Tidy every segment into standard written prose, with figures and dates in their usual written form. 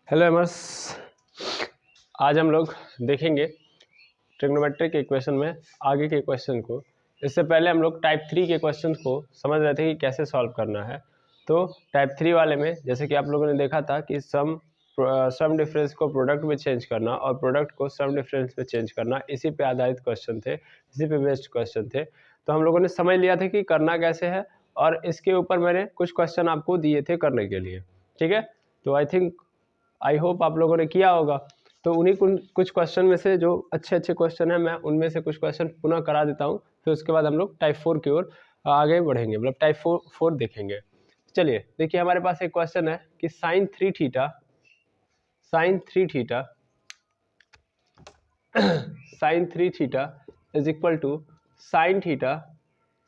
Hello एमर्स, आज हम लोग देखेंगे ट्रिग्नोमेट्रिक इक्वेशन में आगे के क्वेश्चन को। इससे पहले हम लोग टाइप 3 के क्वेश्चन को समझ रहे थे कि कैसे सॉल्व करना है। तो टाइप 3 वाले में जैसे कि आप लोगों ने देखा था कि सम डिफरेंस को प्रोडक्ट में चेंज करना और प्रोडक्ट को सम डिफरेंस में चेंज करना, इसी पे आधारित क्वेश्चन थे, इसी पे बेस्ड क्वेश्चन थे। तो हम लोगों ने समझ लिया था कि करना कैसे है और इसके ऊपर मैंने कुछ क्वेश्चन आपको दिए थे करने के लिए। ठीक है, तो आई होप आप लोगों ने किया होगा। तो उन्हीं कुछ क्वेश्चन में से जो अच्छे क्वेश्चन हैं, मैं उनमें से कुछ क्वेश्चन पुनः करा देता हूँ। फिर उसके बाद हम लोग टाइप 4 की ओर आगे बढ़ेंगे, मतलब टाइप 4 देखेंगे। चलिए देखिए, हमारे पास एक क्वेश्चन है कि sine 3 theta is equal to sine theta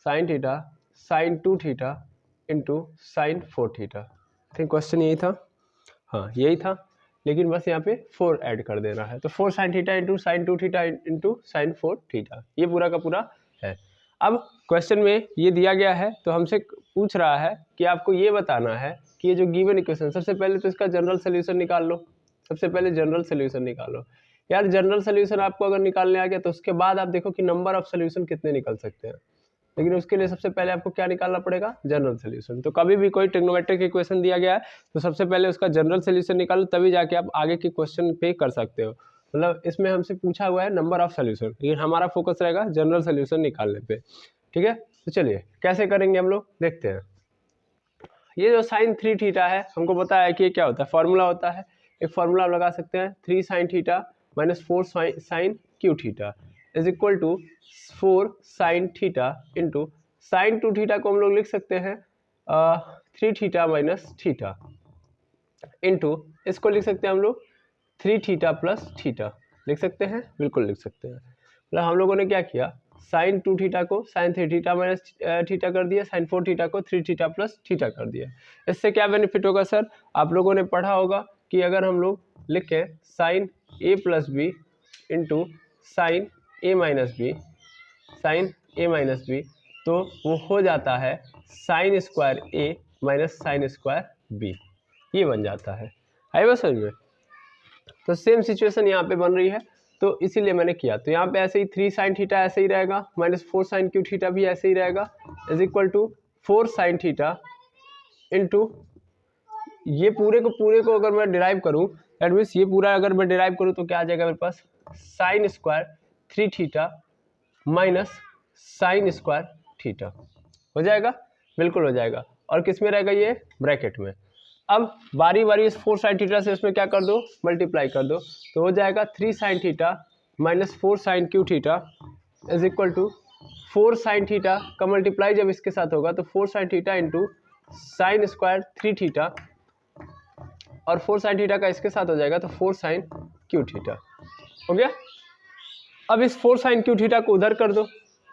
sine 2 theta into sine 4 theta. I think question यही था, हाँ यही था, लेकिन बस यहाँ पे 4 ऐड कर देना है। तो 4 sine theta into sine 2 theta into sine 4 theta, ये पूरा का पूरा है। अब क्वेश्चन में ये दिया गया है, तो हमसे पूछ रहा है कि आपको ये बताना है कि ये जो गिवन इक्वेशन, सबसे पहले तो इसका जनरल सोल्यूशन निकाल लो। सबसे पहले जनरल सोल्यूशन निकालो यार। जनरल सोल्यूशन आपको अगर निकालने आ गया तो उसके बाद आप देखो कि नंबर ऑफ सोल्यूशन कितने निकल सकते हैं, लेकिन उसके लिए सबसे पहले आपको क्या निकालना पड़ेगा, जनरल सोल्यूशन। तो कभी भी कोई ट्रिग्नोमेट्रिक इक्वेशन दिया गया है तो सबसे पहले उसका जनरल सोल्यूशन निकालो, तभी जाके आप आगे के क्वेश्चन पे कर सकते हो। मतलब इसमें हमसे पूछा हुआ है नंबर ऑफ सोल्यूशन, लेकिन हमारा फोकस रहेगा जनरल सोल्यूशन निकालने पे। ठीक है, तो चलिए कैसे करेंगे हम लोग देखते हैं। ये जो साइन 3 थीटा है, हमको पता है कि ये क्या होता है, फॉर्मूला होता है। एक फॉर्मूला लगा सकते हैं, 3 sine theta minus 4 sine cube theta is equal to 4 sine theta into sine 2 theta को हम लोग लिख सकते हैं 3 थीटा माइनस थीटा इंटू इसको लिख सकते हैं हम लोग 3 थीटा प्लस थीटा। लिख सकते हैं, बिल्कुल लिख सकते हैं। मतलब हम लोगों ने क्या किया, साइन 2 थीटा को साइन 3 थीटा माइनस थीटा कर दिया, साइन 4 थीटा को 3 थीटा प्लस थीटा कर दिया। इससे क्या बेनिफिट होगा सर, आप लोगों ने पढ़ा होगा कि अगर हम लोग लिखें साइन ए प्लस बी इंटू साइन ए माइनस बी, तो वो हो जाता है साइन स्क्वायर ए माइनस साइन स्क्वायर बी, ये बन जाता है। आई बस समझ में। तो सेम सिचुएशन यहाँ पे बन रही है, तो इसीलिए मैंने किया। तो यहाँ पे ऐसे ही 3 साइन थीटा ऐसे ही रहेगा, माइनस 4 साइन क्यू थीटा भी ऐसे ही रहेगा, is equal to 4 sine theta into ये पूरे को अगर मैं डिराइव करूँ, दैट मीन्स ये पूरा अगर मैं डिराइव करूँ तो क्या आ जाएगा मेरे पास, sine square 3 theta minus sine square theta हो जाएगा, बिल्कुल हो जाएगा। और किस में रहेगा, ये ब्रैकेट में। अब बारी बारी इस 4 साइन थीटा से इसमें क्या कर दो, मल्टीप्लाई कर दो, तो हो जाएगा 3 sine theta minus 4 sine cube theta is equal to 4 sine theta का मल्टीप्लाई जब इसके साथ होगा तो 4 sine theta into sine square 3 theta, और 4 साइन थीटा का इसके साथ हो जाएगा तो 4 साइन क्यू थीटा हो गया। अब इस 4 साइन क्यू थीटा को उधर कर दो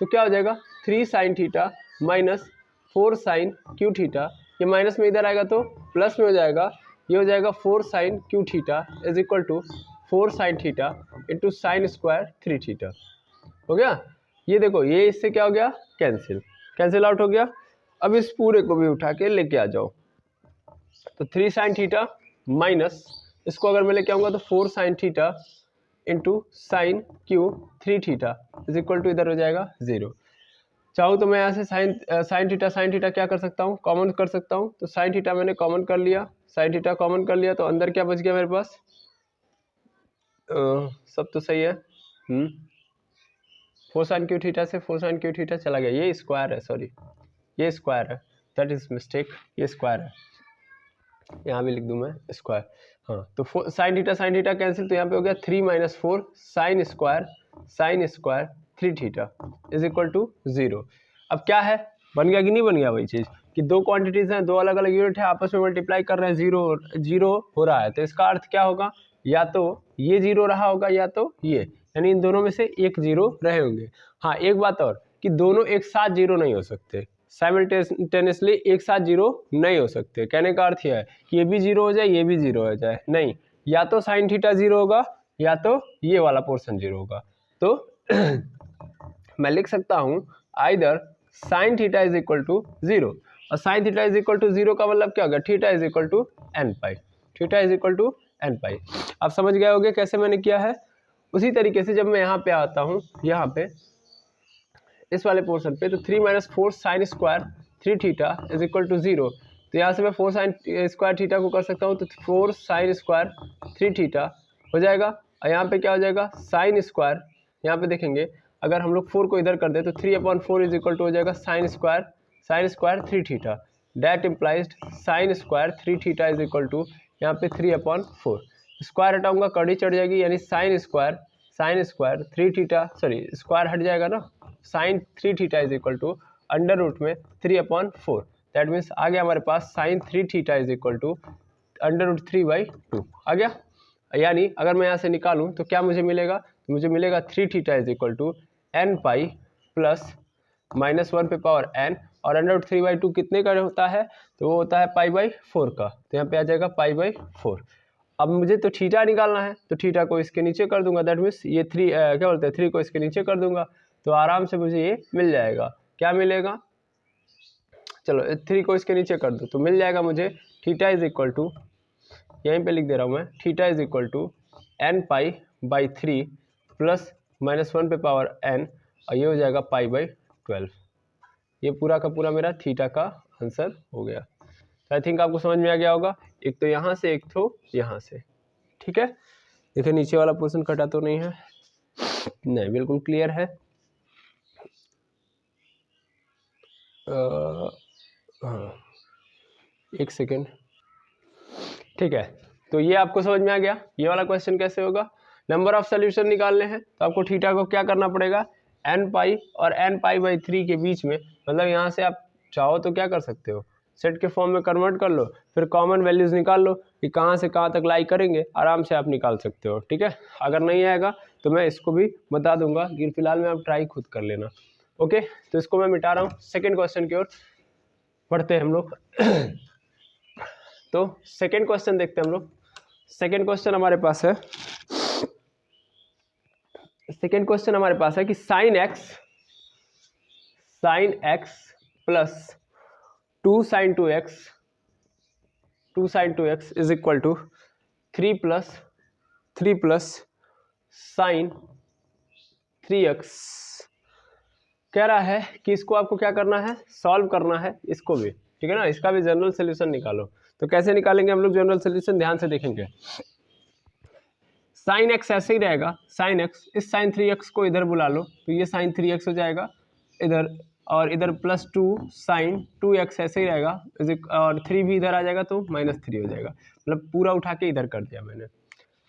तो क्या हो जाएगा, 3 sine theta minus 4 sine cube theta, ये माइनस में इधर आएगा तो प्लस में हो जाएगा, ये हो जाएगा 4 sine cube theta is equal to 4 sine theta into sine square 3 theta हो गया। ये देखो, ये इससे क्या हो गया, कैंसिल आउट हो गया। अब इस पूरे को भी उठा के लेके आ जाओ, तो 3 साइन थीटा माइनस इसको अगर मैं लेके आऊँगा तो 4 sine theta into sine cube 3 theta is equal to इधर हो जाएगा 0। चाहूँ तो मैं यहाँ से साइन थीटा क्या कर सकता हूँ, कॉमन कर सकता हूँ। तो साइन थीटा मैंने कॉमन कर लिया, साइन थीटा कॉमन कर लिया, तो अंदर क्या बच गया मेरे पास, सब तो सही है। 4 साइन क्यू थीटा से 4 साइन क्यू थीटा चला गया, ये स्क्वायर है, सॉरी ये स्क्वायर है, दैट इज मिस्टेक, ये स्क्वायर है, यहाँ भी लिख दूँ मैं स्क्वायर। हाँ, तो साइन थीटा कैंसिल, तो यहाँ पे हो गया 3 minus 4 sine square 3 theta is equal to 0। अब क्या है, बन गया कि नहीं बन गया वही चीज़ कि दो क्वांटिटीज़ हैं, दो अलग अलग यूनिट है, आपस में मल्टीप्लाई कर रहे हैं, जीरो हो रहा है। तो इसका अर्थ क्या होगा, या तो ये 0 रहा होगा या तो ये, यानी इन दोनों में से एक 0 रहे होंगे। हाँ, एक बात और कि दोनों एक साथ 0 नहीं हो सकते, साइमल्टेनियसली एक साथ 0 नहीं हो सकते। कहने का अर्थ यह है कि ये भी 0 हो जाए, ये भी 0 हो जाए, नहीं, या तो साइन थीटा 0 होगा या तो ये वाला पोर्शन 0 होगा। तो मैं लिख सकता हूँ either sine theta is equal to 0, और sine theta is equal to 0 का मतलब क्या होगा, theta is equal to n pi, theta is equal to N pi. आप समझ गए होंगे कैसे मैंने किया है। उसी तरीके से जब मैं यहाँ पे आता हूँ, यहाँ पे इस वाले पोर्शन पे, तो 3 minus 4 sine square 3 theta is equal to 0। तो यहाँ से मैं 4 साइन स्क्वायर थीटा को कर सकता हूँ, तो 4 साइन स्क्वायर 3 थीटा हो जाएगा। और यहाँ पे क्या हो जाएगा, साइन स्क्वायर, यहाँ पे देखेंगे अगर हम लोग 4 को इधर कर दे तो 3/4 इज इक्वल टू हो जाएगा sine square 3 theta. That implies sine square 3 theta is equal to यहाँ पे 3/4। स्क्वायर हटाऊंगा कड़ी चढ़ जाएगी, यानी sine square 3 theta, sorry square हट जाएगा ना, sine 3 theta is equal to under root में 3/4। दैट मीन्स आ गया हमारे पास sine 3 theta is equal to under root 3/2 आ गया। यानी अगर मैं यहाँ से निकालूं तो क्या मुझे मिलेगा, तो मुझे मिलेगा 3 theta is equal to N pi plus -1 पे पावर एन, और अंडर रूट 3/2 कितने का होता है, तो वो होता है π/4 का, तो यहाँ पे आ जाएगा π/4। अब मुझे तो थीटा निकालना है, तो थीटा को इसके नीचे कर दूंगा, दैट मीन्स ये 3 क्या बोलते हैं 3 को इसके नीचे कर दूंगा, तो आराम से मुझे ये मिल जाएगा। क्या मिलेगा, चलो 3 को इसके नीचे कर दो तो मिल जाएगा मुझे थीटा इज इक्वल टू, यहीं पे लिख दे रहा हूँ मैं, theta is equal to n π/3 plus -1 पे पावर n, और ये हो जाएगा π/12। ये पूरा का पूरा मेरा थीटा का आंसर हो गया। तो आई थिंक आपको समझ में आ गया होगा, एक तो यहाँ से एक तो यहाँ से। ठीक है, देखिए नीचे वाला पोर्शन कटा तो नहीं है, नहीं बिल्कुल क्लियर है। हाँ एक सेकेंड, ठीक है, तो ये आपको समझ में आ गया। ये वाला क्वेश्चन कैसे होगा, नंबर ऑफ सोल्यूशन निकालने हैं तो आपको थीटा को क्या करना पड़ेगा, एन पाई और n π/3 के बीच में, मतलब यहाँ से आप चाहो तो क्या कर सकते हो, सेट के फॉर्म में कन्वर्ट कर लो, फिर कॉमन वैल्यूज निकाल लो कि कहाँ से कहाँ तक लाई करेंगे, आराम से आप निकाल सकते हो। ठीक है, अगर नहीं आएगा तो मैं इसको भी बता दूंगा कि फिलहाल में आप ट्राई खुद कर लेना। ओके, तो इसको मैं मिटा रहा हूँ, सेकेंड क्वेश्चन की ओर पढ़ते हैं हम लोग। तो सेकेंड क्वेश्चन देखते हैं हम लोग। सेकेंड क्वेश्चन हमारे पास है, सेकेंड क्वेश्चन हमारे पास है कि sine x plus 2 sine 2x is equal to 3 plus sine 3x। कह रहा है कि इसको आपको क्या करना है, सॉल्व करना है इसको भी, ठीक है ना, इसका भी जनरल सोल्यूशन निकालो। तो कैसे निकालेंगे हम लोग जनरल सोल्यूशन, ध्यान से देखेंगे। साइन एक्स ऐसे ही रहेगा, साइन एक्स, इस साइन 3x को इधर बुला लो तो ये साइन 3x हो जाएगा इधर, और इधर प्लस 2 साइन 2x ऐसे ही रहेगा, और 3 भी इधर आ जाएगा तो -3 हो जाएगा। मतलब पूरा उठा के इधर कर दिया मैंने,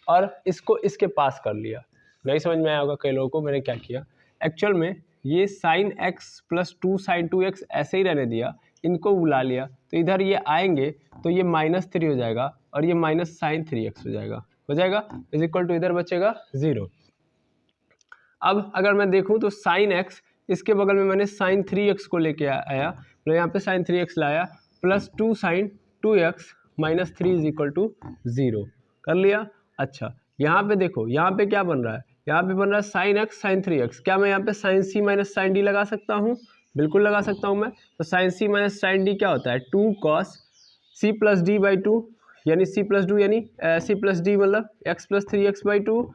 और इसको इसके पास कर लिया। नहीं समझ में आया होगा कई लोगों को मैंने क्या किया, एक्चुअल में ये sign x plus 2 sine 2x ऐसे ही रहने दिया, इनको बुला लिया तो इधर ये आएंगे तो ये -3 हो जाएगा, और ये माइनस साइन 3x हो जाएगा इज इक्वल टू, इधर बचेगा 0। अब अगर मैं देखूं तो साइन एक्स, इसके बगल में मैंने साइन 3x को लेके आया, तो यहाँ पे साइन 3x लाया, plus 2 sine 2x -3 is equal to 0 कर लिया। अच्छा यहाँ पे देखो, यहाँ पे क्या बन रहा है, यहाँ पे बन रहा है साइन एक्स साइन 3x। क्या मैं यहाँ पे साइन सी माइनस साइन डी लगा सकता हूँ, बिल्कुल लगा सकता हूँ मैं। तो साइन सी माइनस साइन डी क्या होता है, 2 cos c plus D by 2, यानी c प्लस डू, यानी c प्लस डी मतलब x प्लस 3x/2,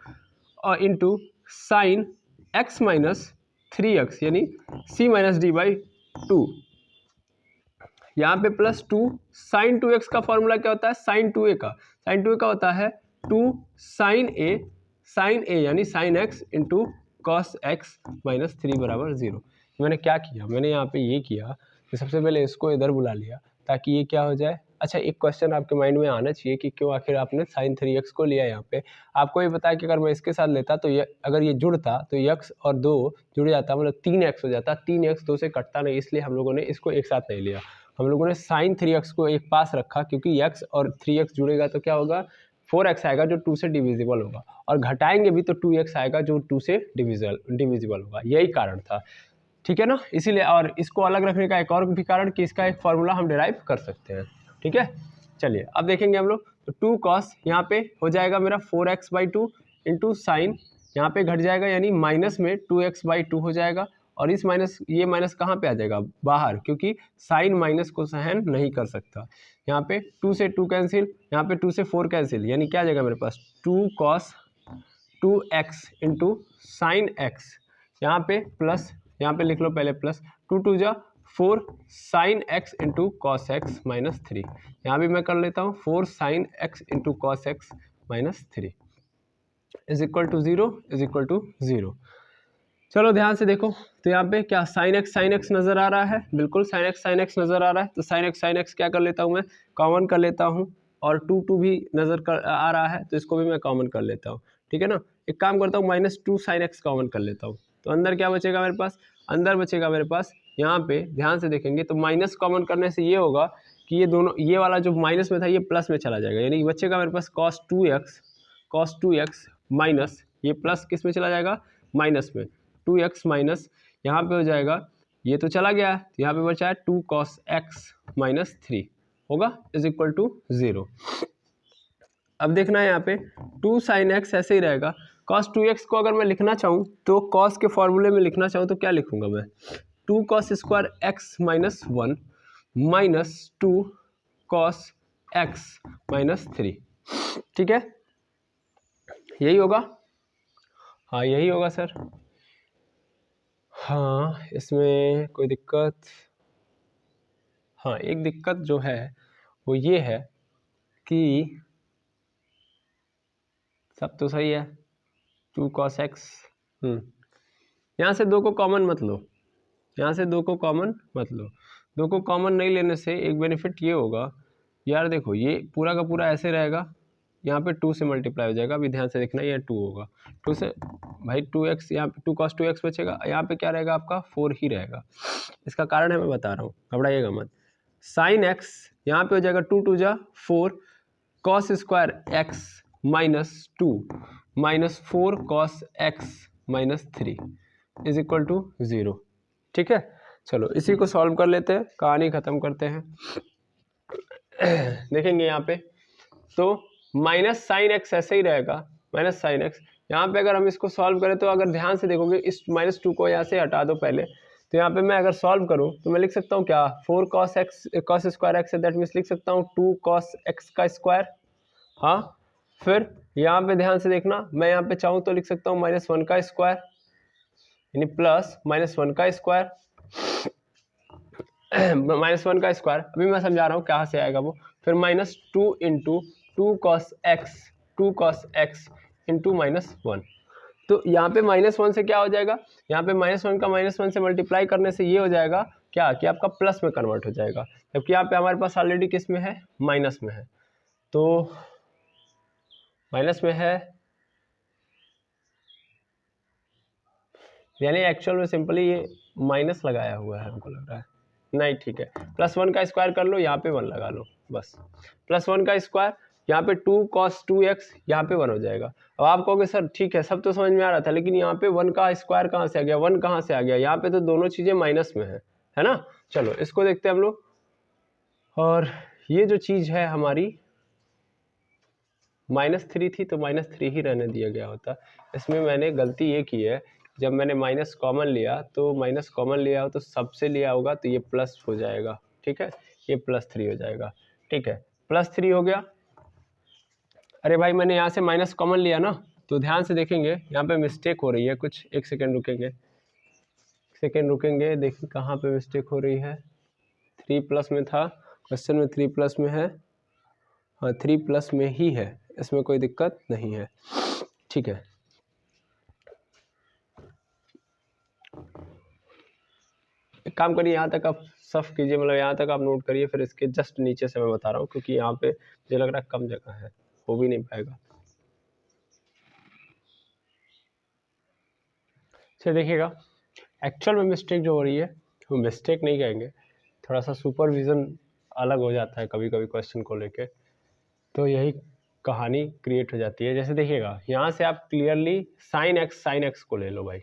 और into sine x minus 3x यानी c माइनस डी बाई 2। यहाँ पे प्लस 2 साइन 2x का फॉर्मूला क्या होता है, साइन 2a का होता है 2 साइन a यानी sine x into cos x minus 3 बराबर 0। मैंने क्या किया, मैंने यहाँ पे ये किया कि सबसे पहले इसको इधर बुला लिया ताकि ये क्या हो जाए। अच्छा एक क्वेश्चन आपके माइंड में आना चाहिए कि क्यों आखिर आपने साइन 3x को लिया। यहाँ पे आपको ये पता है कि अगर मैं इसके साथ लेता तो ये, अगर ये जुड़ता तो x और 2 जुड़ जाता, मतलब 3x हो जाता, 3x 2 से कटता नहीं, इसलिए हम लोगों ने इसको एक साथ नहीं लिया। हम लोगों ने साइन 3x को एक पास रखा, क्योंकि x और 3x जुड़ेगा तो क्या होगा, 4x आएगा जो 2 से डिविजिबल होगा, और घटाएंगे भी तो 2x आएगा जो 2 से डिविजिबल होगा, यही कारण था। ठीक है ना, इसीलिए, और इसको अलग रखने का एक और भी कारण कि इसका एक फॉर्मूला हम डिराइव कर सकते हैं। ठीक है, चलिए अब देखेंगे हम लोग। तो 2 cos यहाँ पे हो जाएगा मेरा 4x/2 इंटू साइन, यहाँ पे घट जाएगा यानी माइनस में 2x/2 हो जाएगा, और इस माइनस, ये माइनस कहाँ पे आ जाएगा, बाहर, क्योंकि साइन माइनस को सहन नहीं कर सकता। यहाँ पे 2 से 2 कैंसिल, यहाँ पे 2 से 4 कैंसिल, यानी क्या आ जाएगा मेरे पास 2 cos 2x into sine x, यहाँ पे प्लस, यहाँ पे लिख लो पहले प्लस, 2 2 जा 4 sine x into cos x minus 3, यहाँ भी मैं कर लेता हूँ 4 sine x into cos x minus 3 is equal to 0। चलो ध्यान से देखो, तो यहाँ पे क्या साइन एक्स नज़र आ रहा है, बिल्कुल साइन एक्स नज़र आ रहा है, तो साइन एक्स क्या कर लेता हूँ मैं, कॉमन कर लेता हूँ, और 2 2 भी आ रहा है, तो इसको भी मैं कॉमन कर लेता हूँ, ठीक है ना। एक काम करता हूँ -2 साइन एक्स कॉमन कर लेता हूँ, तो अंदर क्या बचेगा मेरे पास, अंदर बचेगा मेरे पास, यहाँ पे ध्यान से देखेंगे तो माइनस कॉमन करने से ये होगा कि ये दोनों, ये वाला जो माइनस में था ये प्लस में चला जाएगा, यानी बचेगा मेरे पास cos 2x माइनस, ये प्लस किस में चला जाएगा, माइनस में, 2x माइनस, यहाँ पे हो जाएगा, ये तो चला गया है, यहाँ पे बचा है 2 cos x माइनस 3 होगा इज इक्वल टू 0। अब देखना है यहाँ पे 2 sin x ऐसे ही रहेगा, cos 2x को अगर मैं लिखना चाहूँ तो cos के फॉर्मूले में लिखना चाहूँ तो क्या लिखूंगा मैं, 2 cos square x minus 1 minus 2 cos x minus 3, ठीक है, यही होगा, हाँ यही होगा सर, हाँ इसमें कोई दिक्कत, हाँ एक दिक्कत जो है वो ये है कि सब तो सही है, 2 cos x, यहाँ से 2 को कॉमन मत लो, यहाँ से 2 को कॉमन मत लो, 2 को कॉमन नहीं लेने से एक बेनिफिट ये होगा, यार देखो ये पूरा का पूरा ऐसे रहेगा, यहाँ पे 2 से मल्टीप्लाई हो जाएगा, अभी ध्यान से देखना, ये 2 होगा, 2 से भाई 2x, यहाँ पे 2 cos 2x बचेगा, यहाँ पे क्या रहेगा आपका 4 ही रहेगा, इसका कारण है मैं बता रहा हूँ, घबराइएगा मत, साइन एक्स यहाँ पे हो जाएगा 2 2 जा 4 cos square x minus 2 minus 4 cos x minus 3 is equal to 0, ठीक है। चलो इसी को सॉल्व कर लेते हैं, कहानी ख़त्म करते हैं। देखेंगे यहाँ पे तो माइनस साइन एक्स ऐसे ही रहेगा, माइनस साइन एक्स, यहाँ पे अगर हम इसको सॉल्व करें तो अगर ध्यान से देखोगे इस -2 को यहाँ से हटा दो पहले, तो यहाँ पे मैं अगर सॉल्व करूँ तो मैं लिख सकता हूँ क्या, 4 cos स्क्वायर एक्स है, दैट मीन्स लिख सकता हूँ 2 cos x का स्क्वायर, हाँ फिर यहाँ पे ध्यान से देखना, मैं यहाँ पे चाहूँ तो लिख सकता हूँ -1 का स्क्वायर, यानी प्लस -1 का स्क्वायर, -1 का स्क्वायर, अभी मैं समझा रहा हूँ कहाँ से आएगा वो, फिर -2 इंटू 2 cos x इंटू -1, तो यहाँ पे -1 से क्या हो जाएगा, यहाँ पे -1 का -1 से मल्टीप्लाई करने से ये हो जाएगा क्या कि आपका प्लस में कन्वर्ट हो जाएगा, जबकि यहाँ पे हमारे पास ऑलरेडी किस में है, माइनस में है, तो माइनस में है, यानी एक्चुअल में सिंपली ये माइनस लगाया हुआ है हमको लग रहा है, नहीं ठीक है, +1 का स्क्वायर कर लो, यहाँ पे 1 लगा लो बस, +1 का स्क्वायर, यहाँ पे 2 cos 2x, यहाँ पे 1 हो जाएगा। अब आप कहोगे सर ठीक है सब तो समझ में आ रहा था, लेकिन यहाँ पे 1 का स्क्वायर कहाँ से आ गया, 1 कहाँ से आ गया, यहाँ पे तो दोनों चीज़ें माइनस में है ना। चलो इसको देखते हैं हम लोग, और ये जो चीज़ है हमारी -3 थी तो -3 ही रहने दिया गया होता, इसमें मैंने गलती ये की है, जब मैंने माइनस कॉमन लिया तो माइनस कॉमन लिया हो तो सबसे लिया होगा तो ये प्लस हो जाएगा, ठीक है, ये +3 हो जाएगा, ठीक है, +3 हो गया। अरे भाई मैंने यहाँ से माइनस कॉमन लिया ना, तो ध्यान से देखेंगे यहाँ पे मिस्टेक हो रही है कुछ, एक सेकेंड रुकेंगे, देखिए कहाँ पे मिस्टेक हो रही है, 3+ में था, क्वेश्चन में 3+ में है, हाँ 3+ में ही है, इसमें कोई दिक्कत नहीं है, ठीक है। एक काम करिए, यहाँ तक आप सफ कीजिए, मतलब यहाँ तक आप नोट करिए, फिर इसके जस्ट नीचे से मैं बता रहा हूँ, क्योंकि यहाँ पे मुझे लग रहा है कम जगह है, हो भी नहीं पाएगा। चलिए देखिएगा, एक्चुअल में मिस्टेक जो हो रही है वो मिस्टेक नहीं कहेंगे, थोड़ा सा सुपरविज़न अलग हो जाता है कभी कभी क्वेश्चन को लेके, तो यही कहानी क्रिएट हो जाती है। जैसे देखिएगा यहाँ से आप क्लियरली साइन एक्स को ले लो भाई,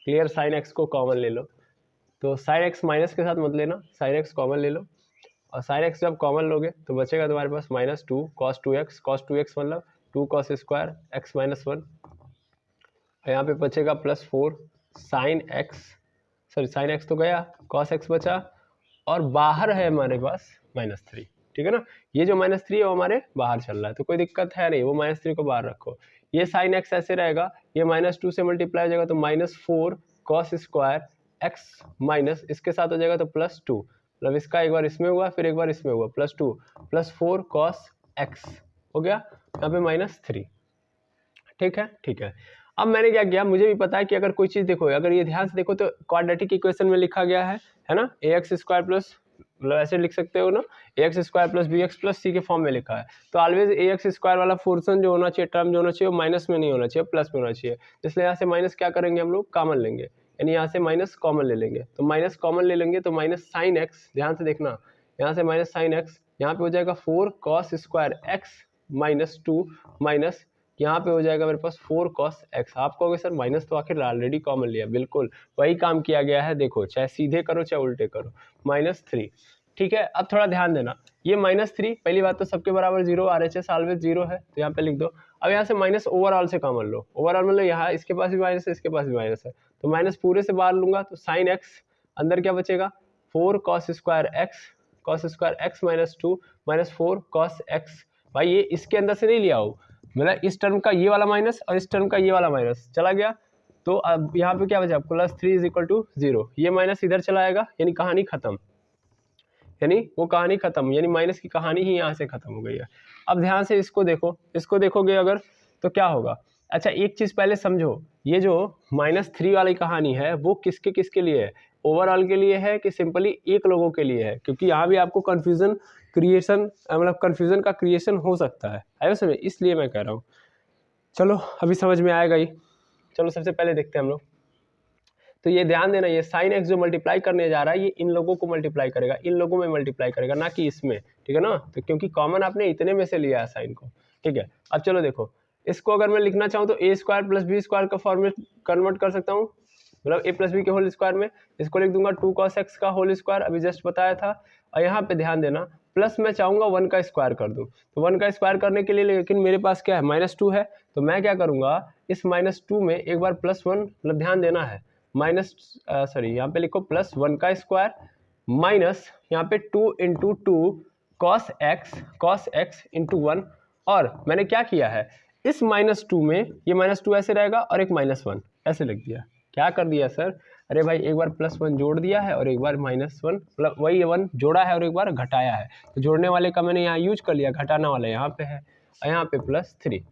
क्लियर साइन एक्स को कॉमन ले लो, तो साइन एक्स माइनस के साथ मत लेना, साइन एक्स कॉमन ले लो, और साइन एक्स जब कॉमन लोगे तो बचेगा तुम्हारे पास -2 cos 2x मतलब 2 cos स्क्वायर x -1, और यहाँ पे बचेगा +4 sine x sorry sine x तो गया, कॉस एक्स बचा, और बाहर है हमारे पास -3, ठीक है ना। ये जो -3 है वो हमारे बाहर चल रहा है, तो कोई दिक्कत है नहीं, वो -3 को बाहर रखो। ये साइन एक्स ऐसे रहेगा, ये -2 से मल्टीप्लाई हो जाएगा तो -4 कॉस स्क्वायर एक्स माइनस इसके साथ हो जाएगा तो +2, मतलब इसका एक बार इसमें हुआ फिर एक बार इसमें हुआ, +2 +4 कॉस एक्स हो गया, यहाँ पे -3, ठीक है, ठीक है। अब मैंने क्या किया, मुझे भी पता है कि अगर कोई चीज़ देखो, अगर ये ध्यान से देखो तो क्वाड्रेटिक इक्वेशन में लिखा गया है ना, ax² प्लस, मतलब ऐसे लिख सकते हो ना, ax² plus bx plus c के फॉर्म में लिखा है, तो ऑलवेज ax² वाला पोर्शन जो होना चाहिए, टर्म जो होना चाहिए वो माइनस में नहीं होना चाहिए, प्लस में होना चाहिए। इसलिए यहाँ से माइनस क्या करेंगे हम लोग, कॉमन लेंगे, यानी यहाँ से माइनस कॉमन ले लेंगे, तो माइनस कॉमन ले लेंगे तो माइनस साइन एक्स, ध्यान से देखना, यहाँ से माइनस साइन एक्स, यहाँ पे हो जाएगा 4 कॉस स्क्वायर एक्स -2 माइनस यहाँ पे हो जाएगा मेरे पास 4 cos x। आप कहोगे सर माइनस तो आखिर ऑलरेडी कॉमन लिया, बिल्कुल वही काम किया गया है, देखो चाहे सीधे करो चाहे उल्टे करो, -3, ठीक है। अब थोड़ा ध्यान देना, ये -3 पहली बात तो सबके बराबर 0, RHS ऑलवेज 0 है, तो यहाँ पे लिख दो। अब यहाँ से माइनस ओवरऑल से कॉमन लो, ओवरऑल मतलब यहाँ इसके पास भी माइनस है, इसके पास भी माइनस है, तो माइनस पूरे से बाहर लूंगा तो साइन एक्स, अंदर क्या बचेगा 4 cos square x -2 -4 cos x। भाई ये इसके अंदर से नहीं लिया हो, मतलब इस टर्म का ये वाला माइनस और इस टर्म का ये वाला माइनस चला गया, तो अब यहाँ पे क्या बचा, +3 = 0, ये माइनस इधर चला आएगा, यानी कहानी खत्म, यानी वो कहानी खत्म, यानी माइनस की कहानी ही यहाँ से खत्म हो गई है। अब ध्यान से इसको देखो, इसको देखोगे अगर तो क्या होगा। अच्छा एक चीज़ पहले समझो, ये जो -3 वाली कहानी है वो किसके किसके लिए है, ओवरऑल के लिए है कि सिंपली एक लोगों के लिए है, क्योंकि यहाँ भी आपको कन्फ्यूजन क्रिएशन, मतलब कन्फ्यूजन का क्रिएशन हो सकता है, आयो समझ, इसलिए मैं कह रहा हूँ। चलो अभी समझ में आएगा ही। चलो सबसे पहले देखते हैं हम लोग, तो ये ध्यान देना, ये साइन एक्स जो मल्टीप्लाई करने जा रहा है ये इन लोगों को मल्टीप्लाई करेगा, इन लोगों में मल्टीप्लाई करेगा, ना कि इसमें, ठीक है ना, तो क्योंकि कॉमन आपने इतने में से लिया है साइन को, ठीक है। अब चलो देखो, इसको अगर मैं लिखना चाहूँ तो a² + b² का फॉर्म में कन्वर्ट कर सकता हूँ, मतलब a + b के होल स्क्वायर में, इसको लिख दूंगा 2 cos x का होल स्क्वायर, अभी जस्ट बताया था। और यहाँ पे ध्यान देना, प्लस मैं चाहूँगा 1 का स्क्वायर कर दूँ, तो 1 का स्क्वायर करने के लिए लेकिन मेरे पास क्या है, -2 है, तो मैं क्या करूँगा, इस -2 में एक बार +1, मतलब ध्यान देना है, यहाँ पे लिखो +1 का स्क्वायर माइनस यहाँ पे 2 × 2 cos x × 1, और मैंने क्या किया है, इस -2 में ये -2 ऐसे रहेगा और एक -1 ऐसे लिख दिया। क्या कर दिया सर, अरे भाई एक बार +1 जोड़ दिया है और एक बार -1, मतलब वही 1 जोड़ा है और एक बार घटाया है, तो जोड़ने वाले का मैंने यहाँ यूज कर लिया, घटाना वाला यहाँ पे है, और यहाँ पे +3,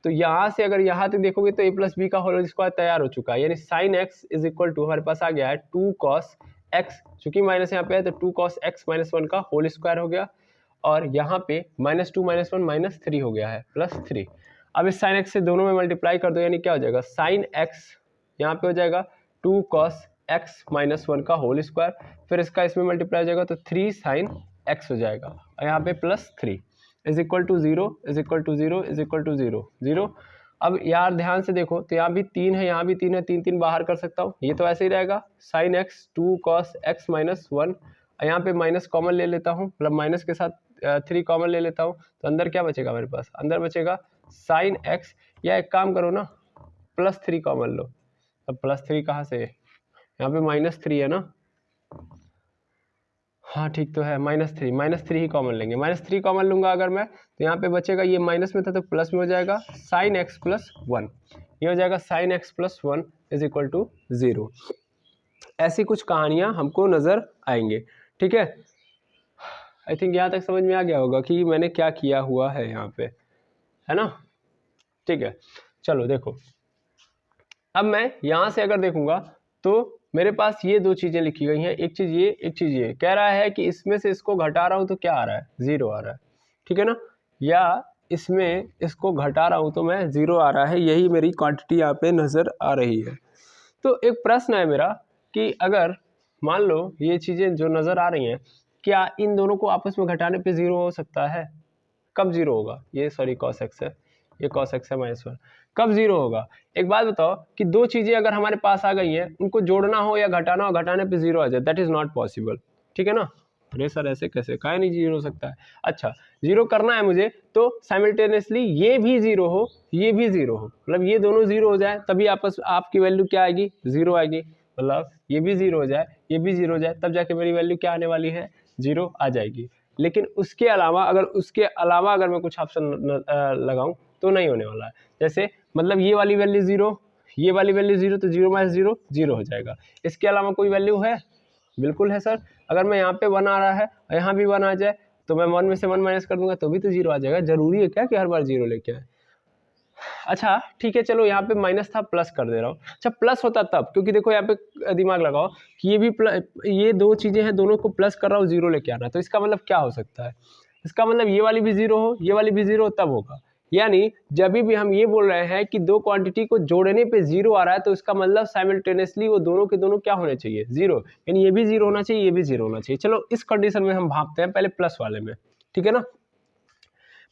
तो यहाँ से अगर यहाँ तक देखोगे तो a + b का होल स्क्वायर तैयार हो चुका है, यानी साइन x = हमारे पास आ गया है 2 cos x, चूंकि माइनस यहाँ पे है तो 2 cos x -1 का होल स्क्वायर हो गया, और यहाँ पे -2 -1 -3 हो गया है +3। अब इस साइन x से दोनों में मल्टीप्लाई कर दो, यानी क्या हो जाएगा, साइन x यहाँ पे हो जाएगा 2 cos x -1 का होल स्क्वायर, फिर इसका इसमें मल्टीप्लाई हो जाएगा तो 3 sin x हो जाएगा, और यहाँ पे +3 = 0 0। अब यार ध्यान से देखो, तो यहाँ भी 3 है, यहाँ भी 3 है, 3 बाहर कर सकता हूँ, ये तो ऐसे ही रहेगा, sin x 2 cos x -1, यहाँ पे माइनस कॉमन ले लेता हूँ, मतलब माइनस के साथ 3 कॉमन ले लेता हूँ, तो अंदर क्या बचेगा मेरे पास, अंदर बचेगा sin x, या एक काम करो ना, +3 कॉमन लो, अब +3 कहाँ से, यहाँ पे -3 है ना, हाँ ठीक तो है, -3 ही कॉमन लेंगे, -3 कॉमन लूंगा अगर मैं, तो यहाँ पे बचेगा, ये माइनस में था तो प्लस में हो जाएगा, sin x + 1, ये हो जाएगा sin x + 1 = 0। ऐसी कुछ कहानियाँ हमको नज़र आएंगे, ठीक है। आई थिंक यहाँ तक समझ में आ गया होगा कि मैंने क्या किया हुआ है यहाँ पे, है ना, ठीक है। चलो देखो, अब मैं यहाँ से अगर देखूंगा तो मेरे पास ये दो चीज़ें लिखी गई हैं, एक चीज़ ये, एक चीज़ ये, कह रहा है कि इसमें से इसको घटा रहा हूँ तो क्या आ रहा है, 0 आ रहा है, ठीक है ना, या इसमें इसको घटा रहा हूँ तो मैं 0 आ रहा है, यही मेरी क्वांटिटी यहाँ पे नज़र आ रही है। तो एक प्रश्न है मेरा कि अगर मान लो ये चीज़ें जो नज़र आ रही हैं, क्या इन दोनों को आपस में घटाने पे 0 हो सकता है, कब 0 होगा, ये सॉरी cos x है, ये cos x है -1, कब 0 होगा। एक बात बताओ कि दो चीज़ें अगर हमारे पास आ गई हैं, उनको जोड़ना हो या घटाना हो, घटाने पे 0 आ जाए, दैट इज़ नॉट पॉसिबल, ठीक है ना। अरे सर ऐसे कैसे, काहे नहीं 0 हो सकता है। अच्छा 0 करना है मुझे, तो साइमल्टेनियसली ये भी 0 हो, ये भी 0 हो, मतलब ये दोनों 0 हो जाए, तभी आपस आपकी वैल्यू क्या आएगी, 0 आएगी। मतलब ये भी 0 हो जाए, ये भी 0 हो जाए, तब जाके मेरी वैल्यू क्या आने वाली है, 0 आ जाएगी। लेकिन उसके अलावा अगर मैं कुछ ऑप्शन लगाऊं तो नहीं होने वाला है। जैसे मतलब ये वाली वैल्यू 0, ये वाली वैल्यू 0, तो 0 माइनस 0 0 हो जाएगा। इसके अलावा कोई वैल्यू है? बिल्कुल है सर। अगर मैं यहाँ पे 1 आ रहा है और यहाँ भी 1 आ जाए तो मैं 1 में से 1 माइनस कर दूंगा तो भी तो 0 आ जाएगा। जरूरी है क्या कि हर बार 0 लेके आए? अच्छा ठीक है, चलो यहाँ पे माइनस था, प्लस कर दे रहा हूँ। अच्छा प्लस होता तब, क्योंकि देखो यहाँ पे दिमाग लगाओ कि ये भी ये दो चीजें हैं, दोनों को प्लस कर रहा हूँ, 0 लेके आना। तो इसका मतलब क्या हो सकता है? इसका मतलब ये वाली भी 0 हो, ये वाली भी 0 हो, तब होगा। यानी जब भी हम ये बोल रहे हैं कि दो क्वांटिटी को जोड़ने पे 0 आ रहा है तो इसका मतलब साइमल्टेनियसली वो दोनों के दोनों क्या होने चाहिए, 0। यानी ये भी 0 होना चाहिए, ये भी 0 होना चाहिए। चलो इस कंडीशन में हम भागते हैं पहले प्लस वाले में, ठीक है ना।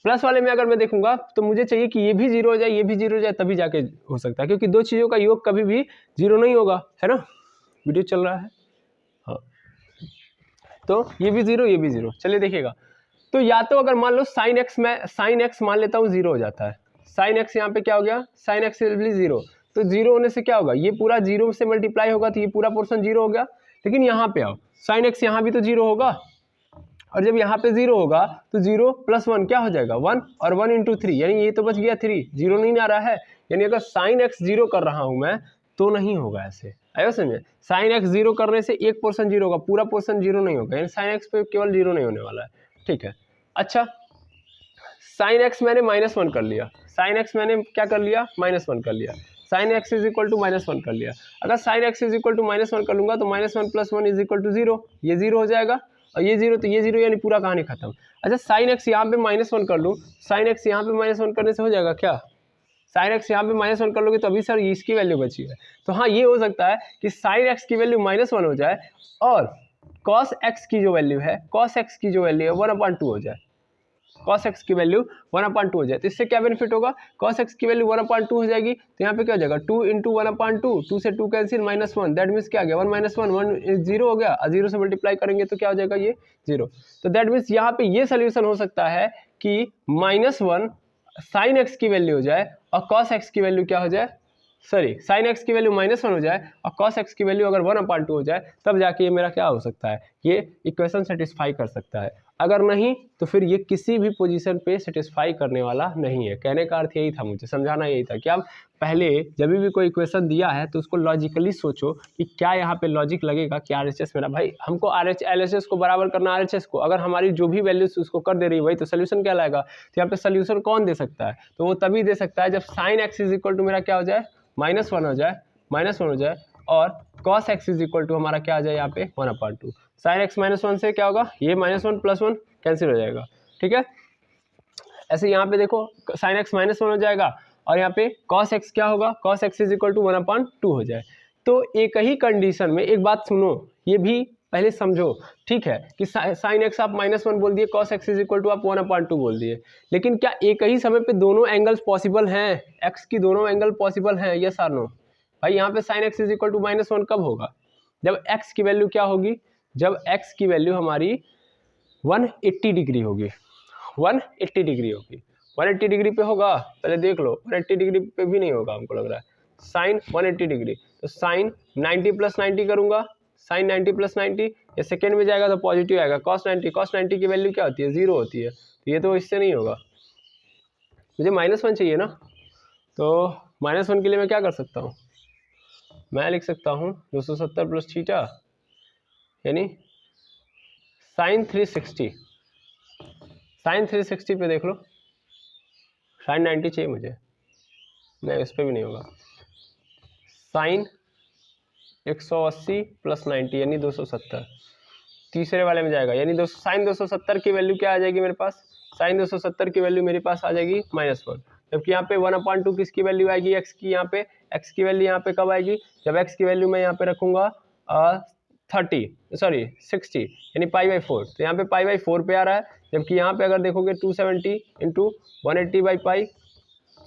प्लस वाले में अगर मैं देखूंगा तो मुझे चाहिए कि ये भी 0 हो जाए, ये भी 0 हो जाए, तभी जाके हो सकता है, क्योंकि दो चीजों का योग कभी भी 0 नहीं होगा, है ना। वीडियो चल रहा है, हाँ। तो ये भी 0, ये भी 0। चलिए देखिएगा, तो या तो अगर मान लो साइन एक्स, मैं साइन एक्स मान लेता हूँ 0 हो जाता है। साइन एक्स यहाँ पे क्या हो गया, साइन एक्स विल बी 0। तो 0 होने से क्या होगा, ये पूरा 0 से मल्टीप्लाई होगा तो ये पूरा पोर्शन 0 हो गया। लेकिन यहाँ पे आओ, साइन एक्स यहाँ भी तो 0 होगा, और जब यहाँ पे 0 होगा तो 0 प्लस 1 क्या हो जाएगा, 1, और 1 इंटू 3, यानी ये तो बच गया 3, 0 नहीं आ रहा है। यानी अगर साइन एक्स 0 कर रहा हूँ मैं तो नहीं होगा ऐसे, आया समझ में। साइन एक्स 0 करने से एक पोर्शन 0 होगा, पूरा पोर्शन 0 नहीं होगा, यानी साइन एक्स पे केवल 0 नहीं होने वाला है, ठीक है। अच्छा साइन एक्स मैंने -1 कर लिया, साइन एक्स मैंने क्या कर लिया, -1 कर लिया, sine x is equal to -1 कर लिया। अगर sine x is equal to -1 कर लूंगा तो -1 + 1 इज इक्वल टू 0, ये 0 हो जाएगा, और ये 0 तो ये 0, यानी पूरा कहानी खत्म। अच्छा साइन एक्स यहाँ पे -1 कर लूँ, साइन एक्स यहाँ पे -1 करने से हो जाएगा क्या, साइन एक्स यहाँ पे -1 कर लोगे तो अभी सर इसकी वैल्यू बची है। तो हाँ ये हो सकता है कि साइन एक्स की वैल्यू -1 हो जाए और कॉस एक्स की जो वैल्यू है, कॉस एक्स की जो वैल्यू है 1/2 हो जाए, cos x की वैल्यू 1/2 हो जाए। तो इससे क्या बेनिफिट होगा, cos x की वैल्यू 1/2 हो जाएगी तो यहाँ पे क्या हो जाएगा, 2 इंटू 1/2, 2 से 2 कैंसिल, -1, दैट मीन्स क्या आ गया, 1 - 1, 1 0 हो गया, और 0 से मल्टीप्लाई करेंगे तो क्या हो जाएगा, ये 0। तो दैट मीन्स यहाँ पे ये सोल्यूशन हो सकता है कि -1 साइन एक्स की वैल्यू हो जाए और cos x की वैल्यू क्या हो जाए, सॉरी साइन एक्स की वैल्यू -1 हो जाए और cos x की वैल्यू अगर 1/2 हो जाए, तब जाके ये मेरा क्या हो सकता है, ये इक्वेशन सेटिस्फाई कर सकता है। अगर नहीं तो फिर ये किसी भी पोजीशन पे सेटिस्फाई करने वाला नहीं है। कहने का अर्थ यही था, मुझे समझाना यही था कि आप पहले जब भी कोई इक्वेशन दिया है तो उसको लॉजिकली सोचो कि क्या यहाँ पे लॉजिक लगेगा कि RHS मेरा, भाई हमको LHS को बराबर करना RHS को, अगर हमारी जो भी वैल्यूज उसको कर दे रही है वही तो सोल्यूशन क्या लाएगा। तो यहाँ पे सोल्यूशन कौन दे सकता है, तो वो तभी दे सकता है जब sine x is equal to मेरा क्या हो जाए, -1 हो जाए, -1 हो जाए, और cos x is equal to हमारा क्या आ जाए यहाँ पे 1/2। साइन एक्स -1 से क्या होगा, ये -1 + 1 कैंसिल हो जाएगा, ठीक है। ऐसे यहाँ पे देखो साइन एक्स -1 हो जाएगा और यहाँ पे cos x क्या होगा, cos x is equal to 1/2 हो जाए। तो एक ही कंडीशन में, एक बात सुनो, ये भी पहले समझो, ठीक है, कि साइन एक्स आप -1 बोल दिए, cos x is equal to आप 1/2 बोल दिए, लेकिन क्या एक ही समय पे दोनों एंगल्स पॉसिबल हैं, x की दोनों एंगल पॉसिबल हैं, यस और नो। भाई यहाँ पे sine x is equal to -1 कब होगा, जब x की वैल्यू क्या होगी, जब x की वैल्यू हमारी 180 डिग्री होगी, 180 डिग्री होगी, 180 डिग्री पे होगा, पहले देख लो, 180 डिग्री पे भी नहीं होगा हमको लग रहा है, साइन 180 डिग्री, तो साइन 90 + 90 करूंगा, साइन 90 + 90, ये सेकेंड में जाएगा तो पॉजिटिव आएगा, cos 90 की वैल्यू क्या होती है, 0 होती है, तो ये तो इससे नहीं होगा, मुझे -1 चाहिए ना। तो -1 के लिए मैं क्या कर सकता हूँ, मैं लिख सकता हूँ 270 + थीटा यानी साइन 360, साइन 360 पे देख लो, साइन 90 चाहिए मुझे, नहीं उस पर भी नहीं होगा, साइन 180 + 90 यानी 270, तीसरे वाले में जाएगा, यानी साइन 270 की वैल्यू क्या आ जाएगी मेरे पास, साइन 270 की वैल्यू मेरे पास आ जाएगी -1, जबकि यहाँ पे 1/2 किसकी वैल्यू आएगी, x की, यहाँ पे x की वैल्यू यहाँ पे कब आएगी, जब x की वैल्यू मैं यहाँ पे रखूंगा 60 यानी π/4, तो यहाँ पे π/4 पे आ रहा है, जबकि यहाँ पे अगर देखोगे 270 इंटू 180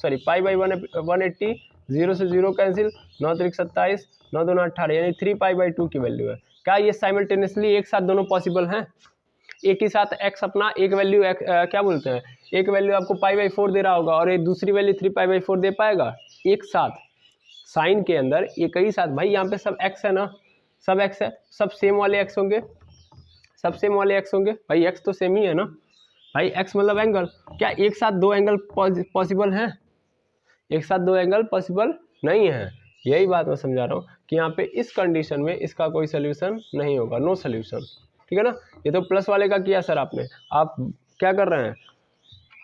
सॉरी π/180, 0 से 0 कैंसिल, 9 × 27, 9 दूना 18, यानी 3π/2 की वैल्यू है। क्या ये साइमल्टेनियसली एक साथ दोनों पॉसिबल हैं, एक ही साथ x अपना एक वैल्यू क्या बोलते हैं, एक वैल्यू आपको π/4 दे रहा होगा और एक दूसरी वैल्यू 3π/4 दे पाएगा एक साथ, साइन के अंदर एक ही साथ, भाई यहाँ पे सब एक्स है ना, सब एक्स है, सब सेम वाले एक्स होंगे, सब सेम वाले एक्स होंगे, भाई एक्स तो सेम ही है ना भाई, एक्स मतलब एंगल, क्या एक साथ दो एंगल पॉसिबल हैं? एक साथ दो एंगल पॉसिबल नहीं है। यही बात मैं समझा रहा हूँ कि यहाँ पे इस कंडीशन में इसका कोई सोल्यूशन नहीं होगा, नो सोल्यूशन, ठीक है ना। ये तो प्लस वाले का किया सर आपने, आप क्या कर रहे हैं,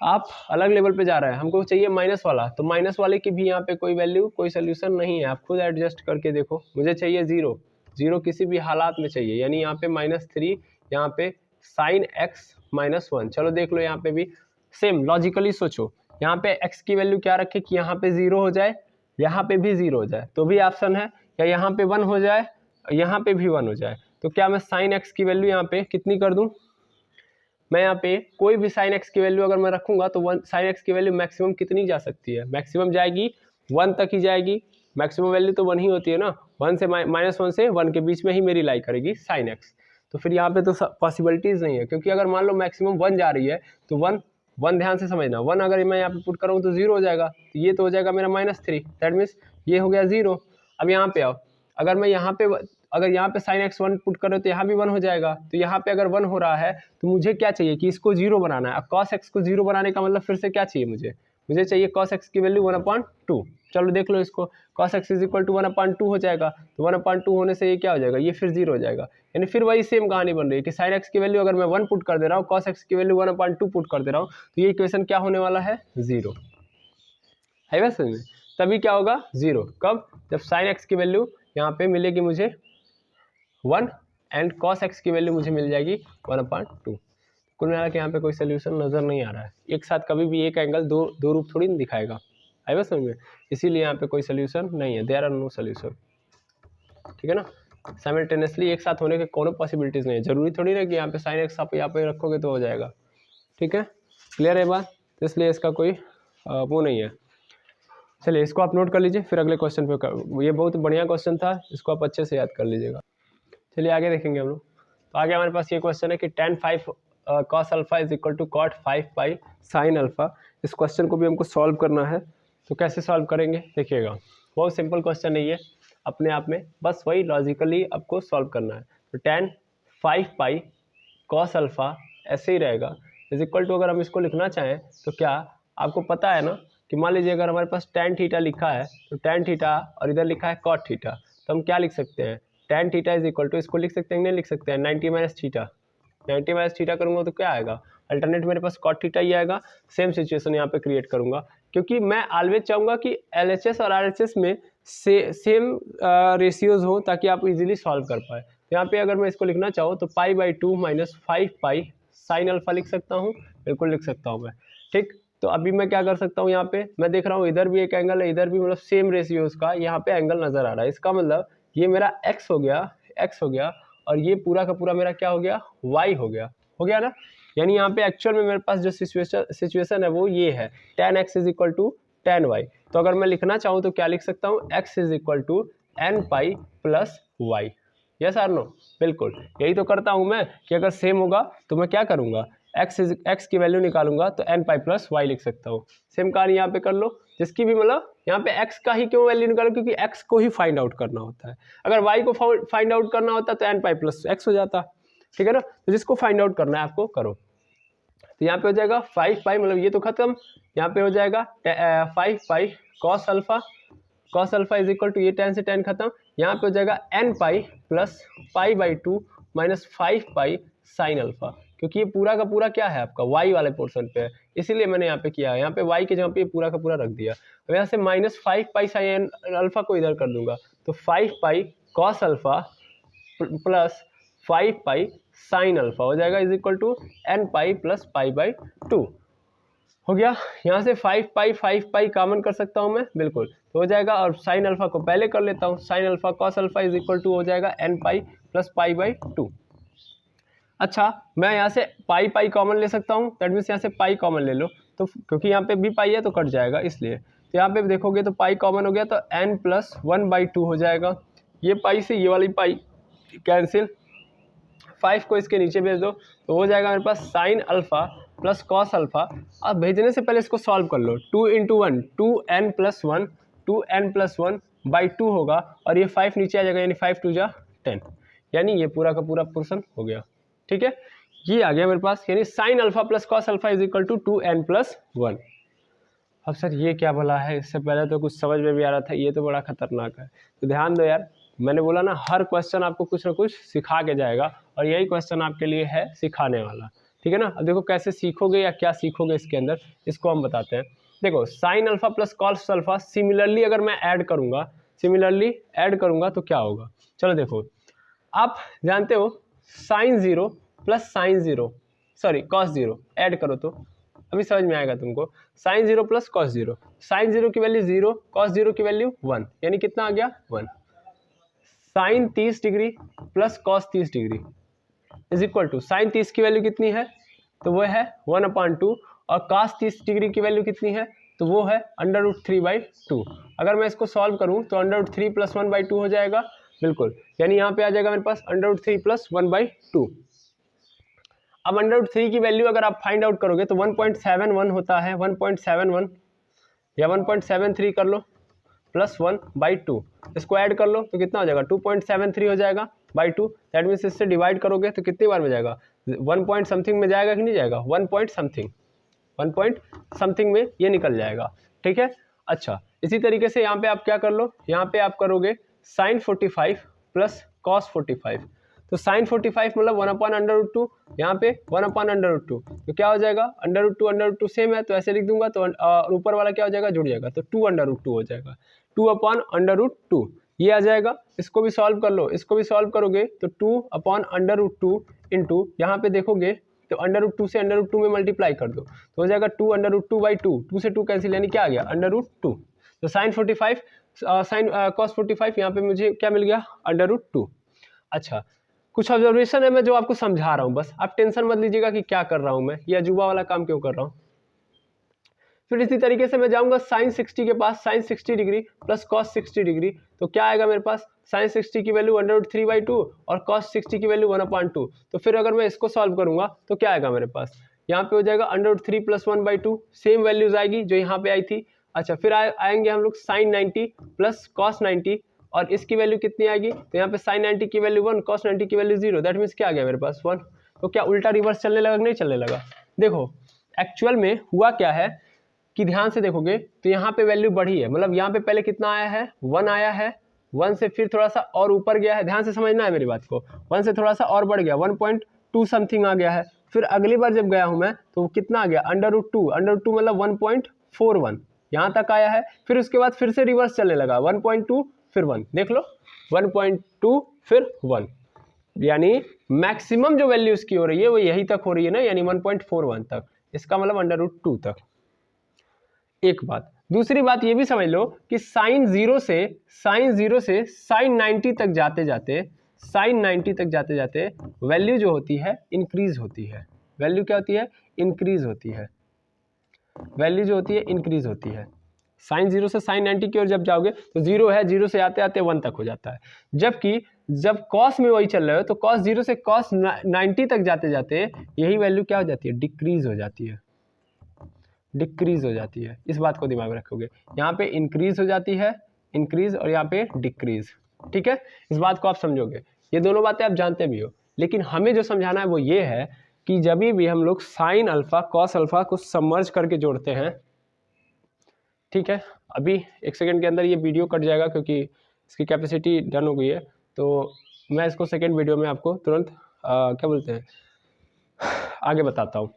आप अलग लेवल पे जा रहे हैं, हमको चाहिए माइनस वाला, तो माइनस वाले की भी यहाँ पे कोई वैल्यू, कोई सोल्यूशन नहीं है, आप खुद एडजस्ट करके देखो। मुझे चाहिए जीरो, जीरो किसी भी हालात में चाहिए, यानी यहाँ पे -3, यहाँ पे साइन एक्स -1। चलो देख लो यहाँ पे भी सेम लॉजिकली सोचो, यहाँ पे एक्स की वैल्यू क्या रखे कि यहाँ पे 0 हो जाए, यहाँ पे भी 0 हो जाए, तो भी ऑप्शन है, या यहाँ पे 1 हो जाए, यहाँ पे भी 1 हो जाए। तो क्या मैं साइन एक्स की वैल्यू यहाँ पे कितनी कर दूँ, मैं यहाँ पे कोई भी साइन एक्स की वैल्यू अगर मैं रखूंगा तो साइन एक्स की वैल्यू मैक्सिमम कितनी जा सकती है, मैक्सिमम जाएगी 1 तक ही जाएगी, मैक्सिमम वैल्यू तो 1 ही होती है ना, 1 से -1 से 1 के बीच में ही मेरी लाई करेगी साइन एक्स। तो फिर यहाँ पे तो पॉसिबिलिटीज़ नहीं है, क्योंकि अगर मान लो मैक्सिमम 1 जा रही है तो 1 ध्यान से समझना, 1 अगर मैं यहाँ पे पुट करूँ तो 0 हो जाएगा, तो ये तो हो जाएगा मेरा -3, दैट मीन्स ये हो गया 0। अब यहाँ पे आओ, अगर मैं यहाँ पे अगर यहाँ पे साइन एक्स 1 पुट करो तो यहाँ भी 1 हो जाएगा, तो यहाँ पे अगर 1 हो रहा है तो मुझे क्या चाहिए कि इसको 0 बनाना है। अब कॉस एक्स को 0 बनाने का मतलब फिर से क्या चाहिए, मुझे चाहिए कॉस एक्स की वैल्यू 1/2। चलो देख लो इसको, cos x is equal to 1/2 हो जाएगा, तो 1/2 होने से ये क्या हो जाएगा, ये फिर 0 हो जाएगा, यानी फिर वही सेम कहानी बन रही है कि साइन एक्स की वैल्यू अगर मैं 1 पुट कर दे रहा हूँ, कॉस एक्स की वैल्यू 1/2 पुट कर दे रहा हूँ, तो ये इक्वेशन क्या होने वाला है, 0 है वैसे में। तभी क्या होगा 0, कब, जब साइन एक्स की वैल्यू यहाँ पे मिलेगी मुझे 1 एंड कॉस एक्स की वैल्यू मुझे मिल जाएगी 1/2। कुल मिला के यहाँ पे कोई सोल्यूशन नज़र नहीं आ रहा है, एक साथ कभी भी एक एंगल दो रूप थोड़ी नहीं दिखाएगा, आई बस समझ में, इसीलिए यहाँ पे कोई सोल्यूशन नहीं है, देयर आर नो सोल्यूशन, ठीक है ना। साइमल्टेनियसली एक साथ होने के कोनो पॉसिबिलिटीज़ नहीं है, जरूरी थोड़ी ना कि यहाँ पे साइन एक्स आप यहाँ पे रखोगे तो हो जाएगा, ठीक है, क्लियर है बात, तो इसलिए इसका कोई वो नहीं है। चलिए इसको आप नोट कर लीजिए, फिर अगले क्वेश्चन पे ये बहुत बढ़िया क्वेश्चन था, इसको आप अच्छे से याद कर लीजिएगा। चलिए आगे देखेंगे हम लोग, तो आगे हमारे पास ये क्वेश्चन है कि tan 5 cos alpha is equal to cot 5 pi sine alpha. इस क्वेश्चन को भी हमको सॉल्व करना है, तो कैसे सॉल्व करेंगे देखिएगा, बहुत सिंपल क्वेश्चन है ये अपने आप में, बस वही लॉजिकली आपको सॉल्व करना है। तो tan 5 पाई cos अल्फा ऐसे ही रहेगा इज इक्वल टू, अगर हम इसको लिखना चाहें तो क्या आपको पता है ना कि मान लीजिए अगर हमारे पास tan थीटा लिखा है, तो tan थीटा और इधर लिखा है cot थीटा, तो हम क्या लिख सकते हैं, tan theta is equal to, इसको लिख सकते हैं नहीं लिख सकते हैं 90 - थीटा, 90 - थीटा करूँगा तो क्या आएगा, अल्टरनेट मेरे पास cot थीटा ही आएगा। सेम सिचुएशन यहाँ पे क्रिएट करूँगा, क्योंकि मैं ऑलवेज चाहूँगा कि LHS और RHS में सेम रेशियोज हो ताकि आप इजीली सॉल्व कर पाए। तो यहाँ पे अगर मैं इसको लिखना चाहूँ तो π/2 - 5 पाई साइन अल्फा लिख सकता हूँ, बिल्कुल लिख सकता हूँ मैं, ठीक। तो अभी मैं क्या कर सकता हूँ, यहाँ पे मैं देख रहा हूँ इधर भी एक एंगल है, इधर भी, मतलब सेम रेशियोज का यहाँ पे एंगल नजर आ रहा है, इसका मतलब ये मेरा x हो गया और ये पूरा का पूरा मेरा क्या हो गया, y हो गया ना। यानी यहाँ पे एक्चुअल में मेरे पास जो सिचुएशन है वो ये है, tan x is equal to tan y। तो अगर मैं लिखना चाहूँ तो क्या लिख सकता हूँ, x is equal to n pi plus y, yes or no, बिल्कुल यही तो करता हूँ मैं कि अगर सेम होगा तो मैं क्या करूँगा, x की वैल्यू निकालूंगा तो n पाई प्लस y लिख सकता हूँ। सेम कहानी यहाँ पे कर लो, जिसकी भी मतलब यहाँ पे x का ही क्यों वैल्यू निकालो, क्योंकि x को ही फाइंड आउट करना होता है, अगर y को फाइंड आउट करना होता तो n पाई प्लस x हो जाता, ठीक है ना। तो जिसको फाइंड आउट करना है आपको करो, तो यहाँ पे हो जाएगा 5 पाई, मतलब ये तो खत्म, यहाँ पे हो जाएगा 5 pi cos alpha is equal to, ये tan से tan खत्म, यहाँ पे हो जाएगा n pi plus π/2 minus 5 pi sine alpha, क्योंकि ये पूरा का पूरा क्या है आपका y वाले पोर्शन पे है, इसीलिए मैंने यहाँ पे किया है, यहाँ पे y के जगह पे पूरा का पूरा रख दिया। अब यहाँ से -5 पाई साइन अल्फा को इधर कर दूंगा, तो 5 pi cos alpha plus 5 pi sine alpha हो जाएगा is equal to n pi plus π/2 हो गया। यहाँ से 5 पाई कॉमन कर सकता हूँ मैं, बिल्कुल, तो हो जाएगा, और साइन अल्फा को पहले कर लेता हूँ, sine alpha cos alpha is equal to हो जाएगा n पाई प्लस π/2। अच्छा, मैं यहाँ से पाई कॉमन ले सकता हूँ, दैट मीन्स यहाँ से पाई कॉमन ले लो, तो क्योंकि यहाँ पे भी पाई है तो कट जाएगा, इसलिए तो यहाँ पे देखोगे तो पाई कॉमन हो गया, तो n प्लस 1/2 हो जाएगा, ये पाई से ये वाली पाई कैंसिल, 5 को इसके नीचे भेज दो, तो हो जाएगा मेरे पास sine alpha plus cos alpha. अब भेजने से पहले इसको सॉल्व कर लो, 2 × 1 2n + 1 2n + 1 बाई 2 होगा और ये 5 नीचे आ जाएगा, यानी 5 2 जा 10, यानी ये पूरा का पूरा पोर्शन हो गया। ठीक है, ये आ गया मेरे पास, यानी sine alpha plus cos alpha is equal to 2n+1। अब सर ये क्या बोला है, इससे पहले तो कुछ समझ में भी आ रहा था, ये तो बड़ा खतरनाक है। तो ध्यान दो यार, मैंने बोला ना हर क्वेश्चन आपको कुछ ना कुछ सिखा के जाएगा, और यही क्वेश्चन आपके लिए है सिखाने वाला। ठीक है ना, अब देखो कैसे सीखोगे या क्या सीखोगे इसके अंदर, इसको हम बताते हैं। देखो sign alpha plus cos alpha similarly अगर मैं ऐड करूंगा तो क्या होगा, चलो देखो, आप जानते हो sine 0 plus sine 0 sorry cos 0 add करो तो अभी समझ में आएगा तुमको। साइन 0 प्लस कॉस 0, साइन 0 की वैल्यू 0, कॉस 0 की वैल्यू 1, यानी कितना आ गया 1। Sine 30 degree plus cos 30 degree is equal to, sine 30 की वैल्यू कितनी है, तो वो है 1/2, और कॉस 30 डिग्री की वैल्यू कितनी है, तो वो है √3/2। अगर मैं इसको सॉल्व करूं तो √3 + 1/2 हो जाएगा, बिल्कुल, यानी यहाँ पे आ जाएगा मेरे पास √3 + 1/2। अब √3 की वैल्यू अगर आप फाइंड आउट करोगे तो 1.71 होता है, 1.71 या 1.73 कर लो, प्लस 1/2, इसको ऐड कर लो तो कितना हो जाएगा 2.73 हो जाएगा बाई 2। दैट मीन्स इससे डिवाइड करोगे तो कितनी बार में जाएगा, 1 पॉइंट समथिंग में जाएगा कि नहीं जाएगा, 1 पॉइंट समथिंग में ये निकल जाएगा। ठीक है, अच्छा इसी तरीके से यहाँ पे आप क्या कर लो, यहाँ पे आप करोगे साइन 45 प्लस कॉस 45, तो साइन 45 मतलब 1/√2, यहाँ पे 1/√2, तो क्या हो जाएगा √2 सेम है तो ऐसे लिख दूंगा, तो ऊपर वाला क्या हो जाएगा, जुड़ जाएगा, तो 2/√2 हो जाएगा, 2/√2 ये आ जाएगा। इसको भी सॉल्व कर लो, इसको भी सॉल्व करोगे तो 2/√2 इंटू यहाँ पे देखोगे तो √2 से √2 में मल्टीप्लाई कर दो तो हो जाएगा 2/√2/2, 2 से 2 कैंसिल, यानी क्या आ गया √2। तो साइन 45 साइन कॉस 45 यहाँ पे मुझे क्या मिल गया √2। अच्छा कुछ ऑब्जर्वेशन है मैं जो आपको समझा रहा हूँ, बस आप टेंशन मत लीजिएगा कि क्या कर रहा हूँ मैं, ये अजूबा वाला काम क्यों कर रहा हूँ। फिर इसी तरीके से मैं जाऊंगा साइन 60 के पास, sine 60 degree plus cos 60 degree, तो क्या आएगा मेरे पास, साइन 60 की वैल्यू √3/2 और कॉस 60 की वैल्यू 1/2। तो फिर अगर मैं इसको सॉल्व करूंगा तो क्या आएगा मेरे पास, यहाँ पे हो जाएगा √3 + 1/2, सेम वैल्यूज आएगी जो यहाँ पे आई थी। अच्छा फिर आएंगे हम लोग साइन 90 प्लस कॉस 90, और इसकी वैल्यू कितनी आएगी, तो यहाँ पे साइन 90 की वैल्यू 1, कॉस 90 की वैल्यू 0, दैट मीन्स क्या आ गया मेरे पास 1। तो क्या उल्टा रिवर्स चलने लगा, नहीं चलने लगा। देखो एक्चुअल में हुआ क्या है कि ध्यान से देखोगे तो यहाँ पे वैल्यू बढ़ी है, मतलब यहाँ पे पहले कितना आया है 1 आया है, 1 से फिर थोड़ा सा और ऊपर गया है, ध्यान से समझना है मेरी बात को, 1 से थोड़ा सा और बढ़ गया 1.2 समथिंग आ गया है। फिर अगली बार जब गया हूँ मैं तो कितना आ गया √2 मतलब 1.41 यहाँ तक आया है। फिर उसके बाद फिर से रिवर्स चलने लगा 1.2 फिर 1, देख लो 1.2 फिर 1, यानी मैक्सिमम जो वैल्यू इसकी हो रही है वो यही तक हो रही है ना, यानी 1.41 तक, इसका मतलब √2 तक। एक बात, दूसरी बात ये भी समझ लो कि साइन 0 से साइन 90 तक जाते जाते वैल्यू जो होती है इंक्रीज होती है। वैल्यू क्या होती है, इंक्रीज होती है, वैल्यू जो होती है इंक्रीज होती है। साइन 0 से साइन 90 की ओर जब जाओगे तो 0 है, 0 से आते आते 1 तक हो जाता है, जबकि जब कॉस में वही चल रहे हो तो कॉस 0 से कॉस 90 तक जाते जाते यही वैल्यू क्या हो जाती है, डिक्रीज हो जाती है, डिक्रीज हो जाती है। इस बात को दिमाग में रखोगे, यहाँ पे इंक्रीज हो जाती है, इंक्रीज, और यहाँ पे डिक्रीज। ठीक है, इस बात को आप समझोगे, ये दोनों बातें आप जानते भी हो, लेकिन हमें जो समझाना है वो ये है कि जब भी हम लोग साइन अल्फा कॉस अल्फा को सबमर्ज करके जोड़ते हैं, ठीक है, अभी 1 सेकंड के अंदर ये वीडियो कट जाएगा क्योंकि इसकी कैपेसिटी डन हो गई है, तो मैं इसको सेकंड वीडियो में आपको तुरंत क्या बोलते हैं आगे बताता हूँ।